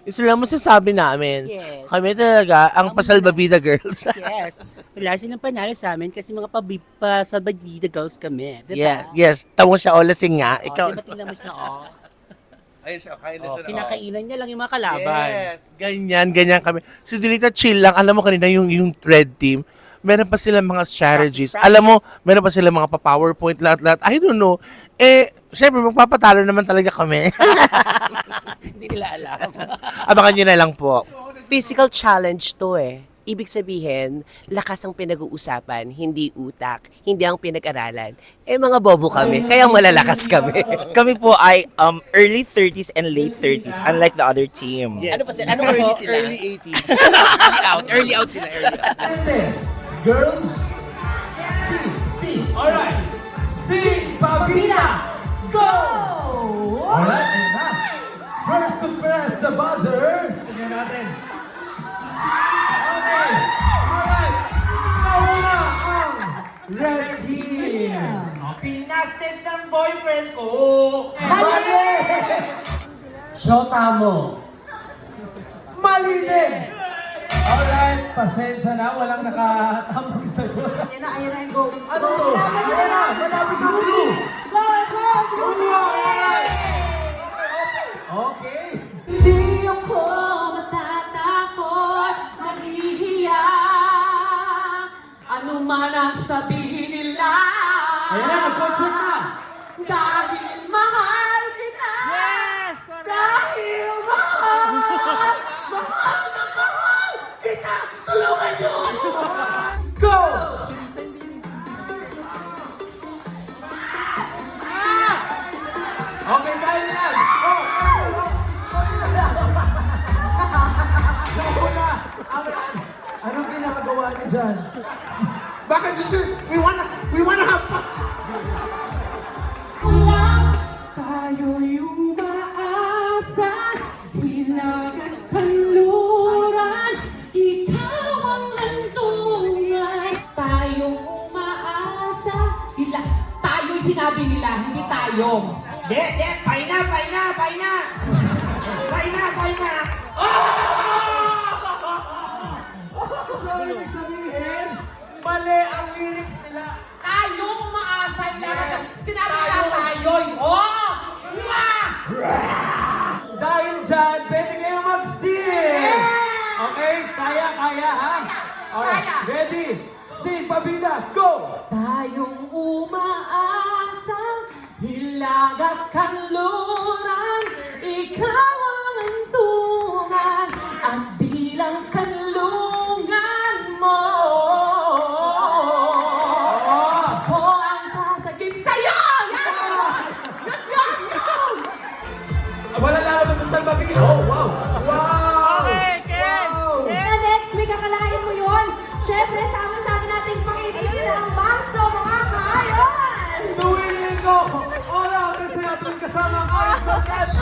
Isa lang masasabi namin. Yes. Kami talaga ang pasalbabida girls. Yes. Wala silang panalo sa amin kasi mga pasalbadida girls kami. Diba? Yes. Tamo siya, lasing nga. Oh, Ikaw. diba tingnan mo siya, oh. Ayun siya, kain na Oh, siya. kinakainan niya lang yung mga kalaban. Yes. Ganyan kami. Si Donita chill lang. Alam mo kanina yung red team, meron pa silang mga strategies. Practice. Alam mo, meron pa silang mga pa-PowerPoint, lahat-lahat. I don't know. Syempre, magpapatalo naman talaga kami. Hindi nila alam. Abangan nyo na lang po. Physical challenge to eh. Ibig sabihin, lakas ang pinag-uusapan, hindi utak, hindi ang pinag-aralan. Mga bobo kami, kaya malalakas kami. Kami po ay early 30s and late 30s, unlike the other team. Ano pa sila? Anong early sila? Early 80s. Early out sila. Early out. This, girls. C. Alright. C. Pabina. Go! Alright, and now. First to press the buzzer. Tingnan natin. Okay. Alright. Nauna ang red team. Pinasted ng boyfriend ko! Mali! Shota mo. Mali din! Alright, pasensya na. Walang nakatamang sagot. Ayan na yung go. Ano to? Ayan na! Malapit ang clue! Okay. Hindi ako matatakot, mahihiya. Ano man ang sabihin nila. Ayan na, nag-concert na! Dahil mahal kita. Yes! Dahil mahal kita. Tulungan niyo. Go! Okay, kaya na yan! Go! Nauna! Anong ginagawa niyo dyan? Bakit gusto? We wanna have fun. Lang tayo'y umaasa, hilag at kanluran, ikaw ang hantungan. Tayong umaasa, tayo'y sinabi nila, hindi tayong. Paina! So, ibig sabihin, mali ang lyrics nila. Tayong umaasa, sinabi nila tayo'y. Oh! Dahil dyan, pwede kayo mag-steal! Okay? Kaya ha? Alright, Kaya. ready? Sing, Pabida, go! Tayong umaasa, hilag at kanluran, ikaw ang hantungan, at bilang kanlungan mo. Ako ang sasagip sa'yo! Yan! Wala lalabas sa salbabida. Oh, wow! Wow! Wow! And next week, akalain mo yun. Siyempre, sama-sama nating panginitin ang baso, mga kahayan! Tuwing linggo, all out kasi ating kasama ang Ice Podcast.